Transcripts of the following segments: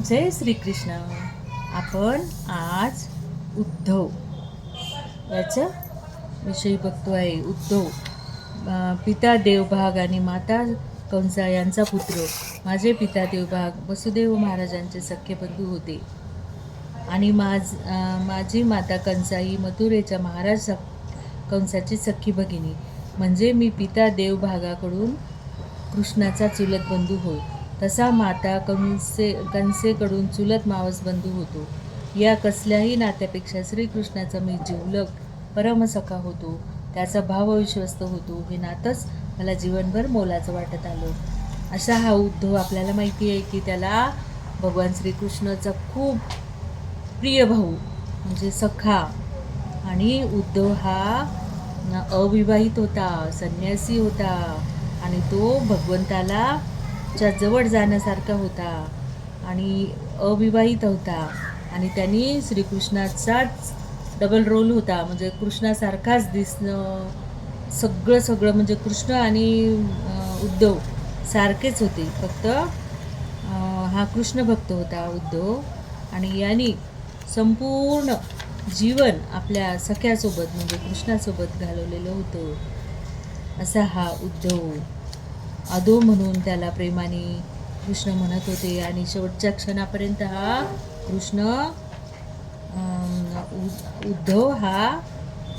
जय श्रीकृष्ण. आपण आज उद्धव याच्या विषयी बघतो आहे. उद्धव पिता देवभाग आणि माता कंसा यांचा पुत्र. माझे पिता देवभाग वसुदेव महाराजांचे सख्खे बंधू होते आणि माझी माता कंसा ही मथुरेच्या महाराज कंसाची सख्खी भगिनी. म्हणजे मी पिता देवभागाकडून कृष्णाचा चुलत बंधू होय. तसा माता कंसेकडून चुलत मावस बंधू होतो. या कसल्याही नात्यापेक्षा श्रीकृष्णाचा मी जिवलग परमसखा होतो. त्याचा भावविश्वस्त होतो. हे नातंच मला जीवनभर मोलाचं वाटत आलं. असा हा उद्धव. आपल्याला माहिती आहे की त्याला भगवान श्रीकृष्णाचा खूप प्रिय भाऊ म्हणजे सखा. आणि उद्धव हा अविवाहित होता, संन्यासी होता आणि तो भगवंताला च्या जवळ जाण्यासारखा होता आणि अविवाहित होता. आणि त्यांनी श्रीकृष्णाचाच डबल रोल होता. म्हणजे कृष्णासारखाच दिसणं, सगळं म्हणजे कृष्ण आणि उद्धव सारखेच होते. फक्त हा कृष्ण भक्त होता उद्धव. आणि यांनी संपूर्ण जीवन आपल्या सख्यासोबत म्हणजे कृष्णासोबत घालवलेलं होतं. असा हा उद्धव. अधो म्हणून त्याला प्रेमाने कृष्ण म्हणत होते. आणि शेवटच्या क्षणापर्यंत हा कृष्ण उद्धव हा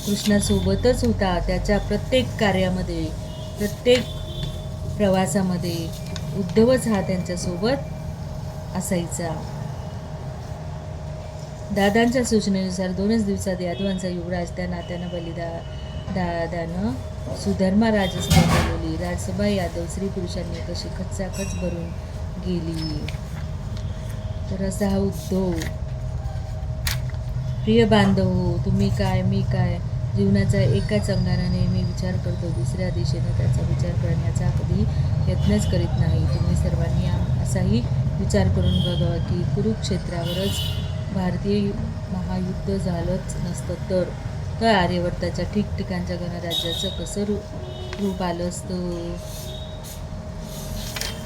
कृष्णासोबतच होता. त्याच्या प्रत्येक कार्यामध्ये, प्रत्येक प्रवासामध्ये उद्धवच हा त्यांच्यासोबत असायचा. दादांच्या सूचनेनुसार 2च दिवसात यादवांचा युवराज त्या नात्यानं दादानं सुधर्मा राजसभा बोलवली. राजसभा यादव स्त्री पुरुषांनी कशी खचाखच भरून गेली. तर असा हा उद्धव. प्रिय बांधव हो, तुम्ही काय मी काय, जीवनाचा एकाच अंगाने नेहमी विचार करतो. दुसऱ्या दिशेनं त्याचा विचार करण्याचा कधी यत्नच करीत नाही. तुम्ही सर्वांनी असाही विचार करून बघा की कुरुक्षेत्रावरच भारतीय महायुद्ध झालंच नसतं तर आर्यवर्ताच्या ठिकठिकाणच्या गणराज्याचं कसं रूप आलं असतं.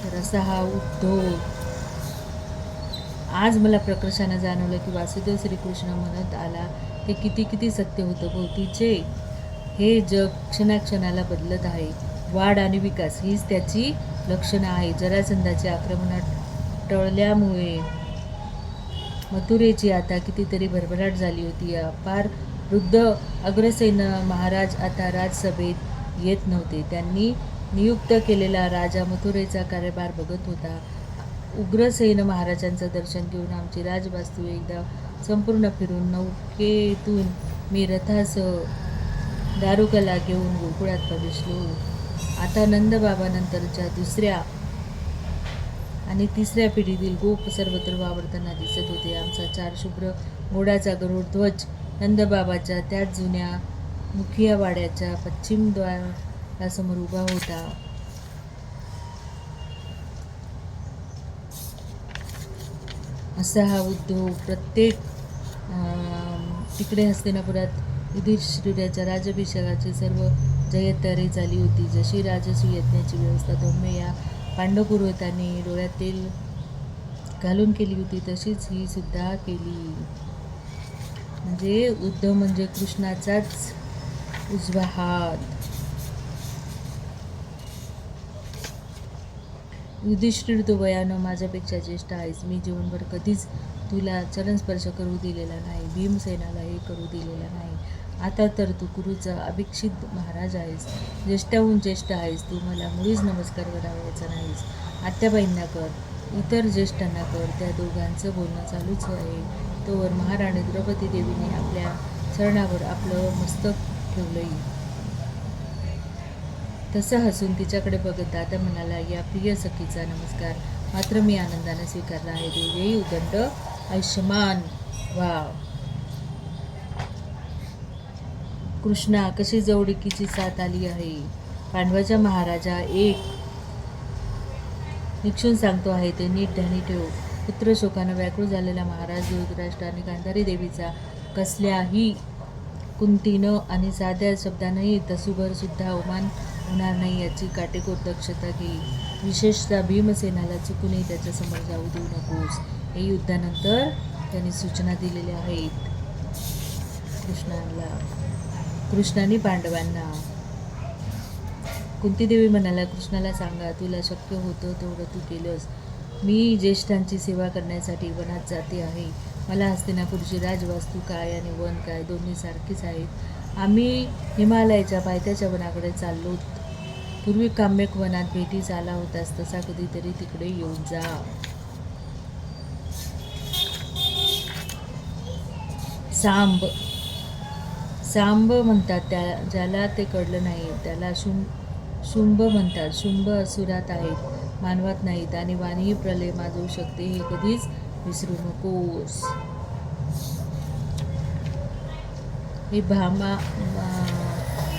तर असा हा उद्धव. आज मला प्रकर्षानं जाणवलं की वासुदेव श्रीकृष्ण म्हणत आला ते किती सत्य होतं. भोवतीचे हे जग क्षणाक्षणाला बदलत आहे. वाढ आणि विकास हीच त्याची लक्षणं आहे. जरासंधाचे आक्रमणात टळल्यामुळे मथुरेची आता कितीतरी भरभराट झाली होती. अपार वृद्ध अग्रसेन महाराज आता राजसभेत येत नव्हते. त्यांनी नियुक्त केलेला राजा मथुरेचा कार्यभार बघत होता. उग्रसेन महाराजांचं दर्शन घेऊन आमची राजवास्तू एकदा संपूर्ण फिरून नौकेतून मी रथासह दारुकाला घेऊन गोकुळात प्रवेशलो. आता नंदबाबानंतरच्या 2ऱ्या आणि 3ऱ्या पिढीतील गोप सर्वत्र वावरताना दिसत होते. आमचा 4 शुभ्र घोडाचा गरुड ध्वज नंदबाबाच्या त्याच जुन्या मुखिया वाड्याच्या पश्चिम द्वारासमोर उभा होता. असा हा उद्धव. प्रत्येक तिकडे हस्तिनापुरात युधिष्ठिराच्या राज्याभिषेकाची सर्व जयतयारी झाली होती. जशी राजसूय यज्ञाची व्यवस्था धौम्य या पांडव पुरोहितांनी डोळ्यात तेल घालून केली होती तशीच ही सुद्धा केली. म्हणजे उद्धव म्हणजे कृष्णाचाच उजवा हात. युधिष्ठिर, तू वयानं माझ्यापेक्षा ज्येष्ठ आहेस. मी जीवनभर कधीच तुला चरणस्पर्श करू दिलेला नाही. भीमसेनालाही करू दिलेला नाही. आता तर तू कुरुचा अभिषिक्त महाराज आहेस. ज्येष्ठाहून ज्येष्ठ आहेस. तू मला मुळीच नमस्कार करावयाचा नाहीस. आत्याबाईंना कर, इतर ज्येष्ठांना कर. त्या दोघांचं बोलणं चालूच आहे तोवर महाराणी द्रौपदी देवीने आपल्या चरणावर आपलं मस्तक ठेवलंय. तसं हसून तिच्याकडे बघत दादा म्हणाला, या प्रिय सखीचा नमस्कार मात्र मी आनंदाने स्वीकारला आहे. देवी उदंड आयुष्यमान व्हा. कृष्णा, कशी जवळिकीची साथ आली आहे. पांडवाच्या महाराजा एक निक्षून सांगतो आहे ते नीट ध्यानी ठेव. पुत्र शोकानं व्याकुळ झालेला महाराज धृतराष्ट्र आणि गांधारी देवीचा कसल्याही कुंतीनं आणि साध्या शब्दानंही तसूभर सुद्धा अवमान होणार नाही याची काटेकोर दक्षता घे. विशेषतः भीमसेनाला चुकूनही त्याच्यासमोर जाऊ देऊ नकोस. हे युद्धानंतर त्यांनी सूचना दिलेल्या आहेत कृष्णाने पांडवांना. कुंतीदेवी म्हणाला, कृष्णाला सांगा, तुला शक्य होतं तेवढं तू केलंस. मी ज्येष्ठांची सेवा करण्यासाठी वनात जाते आहे. मला हस्तिनापूरची राजवास्तू काय आणि वन काय दोन्ही सारखीच आहेत. आम्ही हिमालयाच्या पायथ्याच्या वनाकडे चाललो. पूर्वी काम्यक वनात भेटीस आला होतास तसा कधीतरी तिकडे येऊन जा. सांब म्हणतात ज्याला ते कळलं नाही त्याला शुंभ म्हणतात. शुंभ असुरात आहेत, मानवात नाहीत आणि वाणीही प्रलय माजवू शकते, हे कधीच विसरू नकोस. हे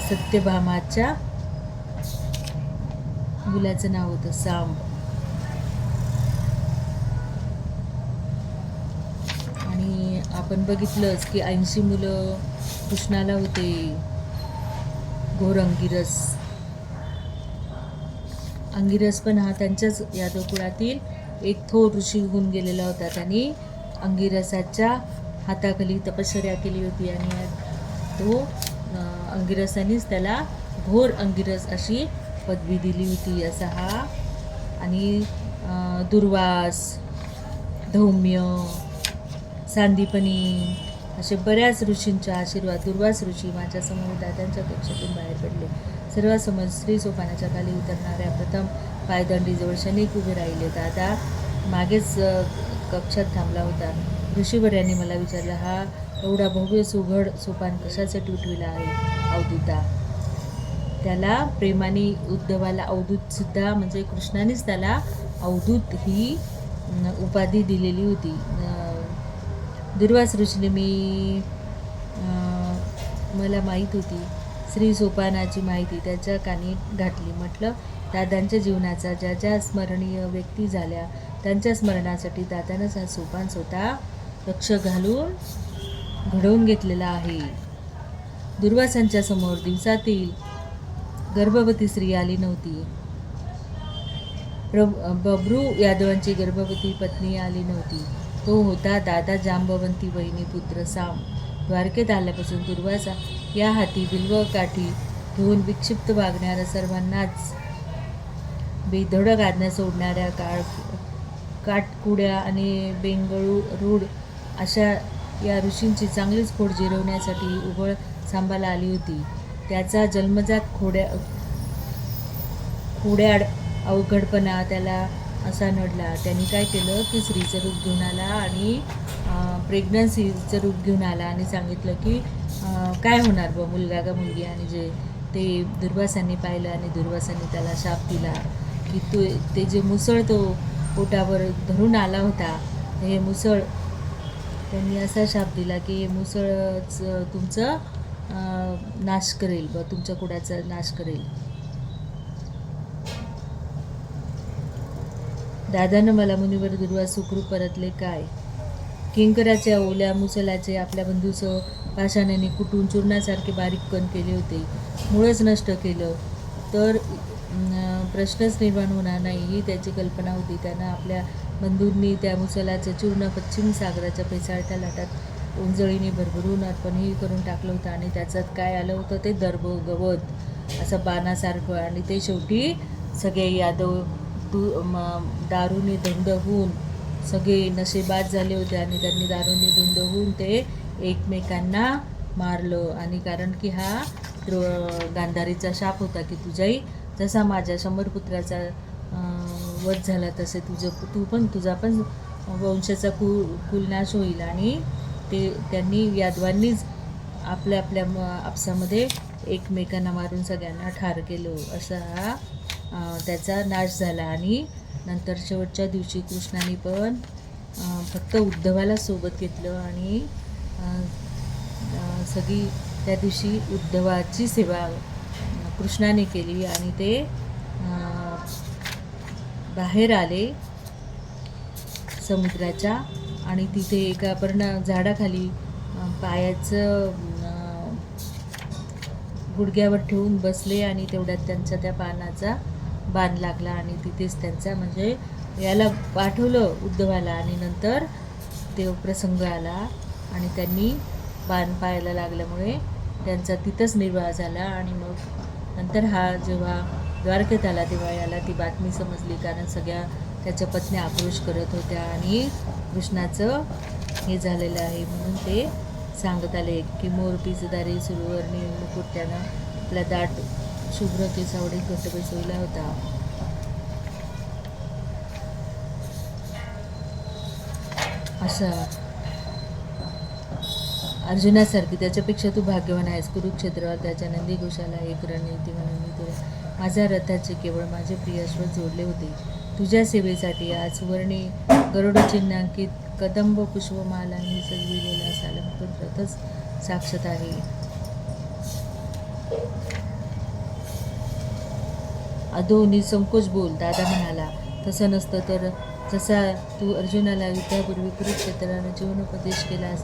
सत्यभामाच्या मुलाचं नाव होतं सांब. आणि आपण बघितलंच की 80 मुलं कृष्णाला होते. घोर अंगिरस पण हा त्यांच्याच यादव कुळातील एक थोर ऋषी होऊन गेलेला होता. त्यांनी अंगिरसाच्या हाताखाली तपश्चर्या केली होती आणि तो अंगिरसानीच त्याला घोर अंगिरस अशी पदवी दिली होती असा हा. आणि दुर्वास, धौम्य, सांदीपनी असे बऱ्याच ऋषींचा आशीर्वाद. दुर्वास ऋषी माझ्यासमोर दादांच्या कक्षातून बाहेर पडले. सर्वांसमोर श्री सोपानाच्या खाली उतरणाऱ्या प्रथम पायदंडीजवळ क्षणिक उभे राहिले. दादा मागेच कक्षात थांबला होता. ऋषीवर्यांनी मला विचारलं, हा एवढा भव्य सुघड सोपान कशासाठी उठविला आहे अवधूता? त्याला प्रेमाने उद्धवाला अवधूतसुद्धा म्हणजे कृष्णानेच त्याला अवधूत ही उपाधी दिलेली होती. दुर्वास ऋषीने मला माहीत होती श्री सोपानाची माहिती त्याच्या कानी घातली. म्हटलं, दादांच्या जीवनाचा ज्या ज्या स्मरणीय व्यक्ती झाल्या त्यांच्या स्मरणासाठी दादानंच हा सोपान स्वतः लक्ष घालून घडवून घेतलेला आहे. दुर्वासांच्या समोर दिवसातील गर्भवती स्त्री आली नव्हती. बब्रू यादवांची गर्भवती पत्नी आली नव्हती. तो होता दादा जांबवंती वहिनी पुत्र साम. द्वारकेत आल्यापासून दुर्वासा या हाती बिल्व काठी घेऊन विक्षिप्त वागणाऱ्या सर्वांनाच बेधडक आज्ञा सोडणाऱ्या काटकुड्या आणि बेंगळूरूड अशा या ऋषींची चांगलीच खोड जिरवण्यासाठी उघड सांभाला आली होती. त्याचा जन्मजात खोड्याड अवघडपणा त्याला असा नडला. त्यांनी काय केलं की स्त्रीचं रूप घेऊन आला आणि प्रेग्नन्सीचं रूप घेऊन आला आणि सांगितलं की काय होणार बा, मुलगा का मुलगी. आणि जे ते दुर्वासांनी पाहिलं आणि दुर्वासांनी त्याला शाप दिला की ते जे मुसळ तो पोटावर धरून आला होता, हे मुसळ त्यांनी असा शाप दिला की हे मुसळच तुमचं नाश करेल व तुमच्या कुळाचा नाश करेल. दादानं मला मुनिवर दुर्वास सुखरूप परतले काय? किंकराच्या ओल्या मुसलाचे आपल्या बंधूसह पाषाणाने कुटून चूर्णासारखे बारीक कण केले होते. मुळच नष्ट केलं तर प्रश्नच निर्माण होणार नाही ही त्याची कल्पना होती. त्यानं आपल्या बंधूंनी त्या मुसलाचं चूर्ण पश्चिम सागराच्या पेसाळत्या लाटात ओंजळीने भरभरून अर्पणही करून टाकलं होतं. आणि त्याच्यात काय आलं होतं ते दर्भ गवत असं बाणासारखं. आणि ते शेवटी सगळे यादव दारूने धुंद होऊन सगळे नशेबाज झाले होते आणि त्यांनी दारूने धुंद होऊन ते एकमेकांना मारलं. आणि कारण की हा गांधारीचा शाप होता की तुझाही जसा माझ्या 100 पुत्राचा वध झाला तसे तुझा पण वंशाचा कुलनाश होईल. आणि त्यांनी यादवांनीच आपल्या आपसामध्ये एकमेकांना मारून सगळ्यांना ठार केलं. असा हा त्याचा नाश झाला. आणि नंतर शेवटच्या दिवशी कृष्णाने पण फक्त उद्धवाला सोबत घेतलं आणि सगळी त्या दिवशी उद्धवाची सेवा कृष्णाने केली. आणि ते बाहेर आले समुद्राच्या आणि तिथे एका झाडाखाली पायाचं गुडघ्यावर ठेवून बसले. आणि तेवढ्यात त्यांचा त्या पानाचा बाण लागला आणि तिथेच त्यांचा म्हणजे याला पाठवलं उद्धवाला आणि नंतर तो प्रसंग आला आणि त्यांनी बाण पाहायला लागल्यामुळे त्यांचा तिथंच निर्वाह झाला. आणि मग नंतर हा जेव्हा द्वारकेत आला तेव्हा याला ती बातमी समजली, कारण सगळ्या त्याच्या पत्न्या आक्रोश करत होत्या आणि कृष्णाचं हे झालेलं आहे म्हणून ते सांगत आले की मोरपीच दारी सुरुवर्णी मुकुट त्यानं आपला दाट शुभ्र केसावडे घट्ट बसवला होता. असं अर्जुनासारखी त्याच्यापेक्षा तू भाग्यवान आहेस. कुरुक्षेत्रावर त्याच्या नंदी घोषाला एक रणनीती म्हणून मी तुला माझ्या रथाचे केवळ माझे प्रिय अश्व जोडले होते. तुझ्या सेवेसाठी आज सुवर्णी गरुडचिन्हांकित कदंब पुष्पमालांनी सजविलेला सालंकृत रथच साक्षात आहे. अधो निसंकोच बोल, दादा म्हणाला. तसं नसतं तर जसा तू अर्जुनाला युद्धापूर्वी कुरुक्षेत्रानं जीवनोपदेश केलास,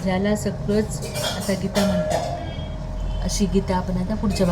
ज्याला सगळंच आता गीता म्हणतात, अशी गीता आपण आता पुढच्या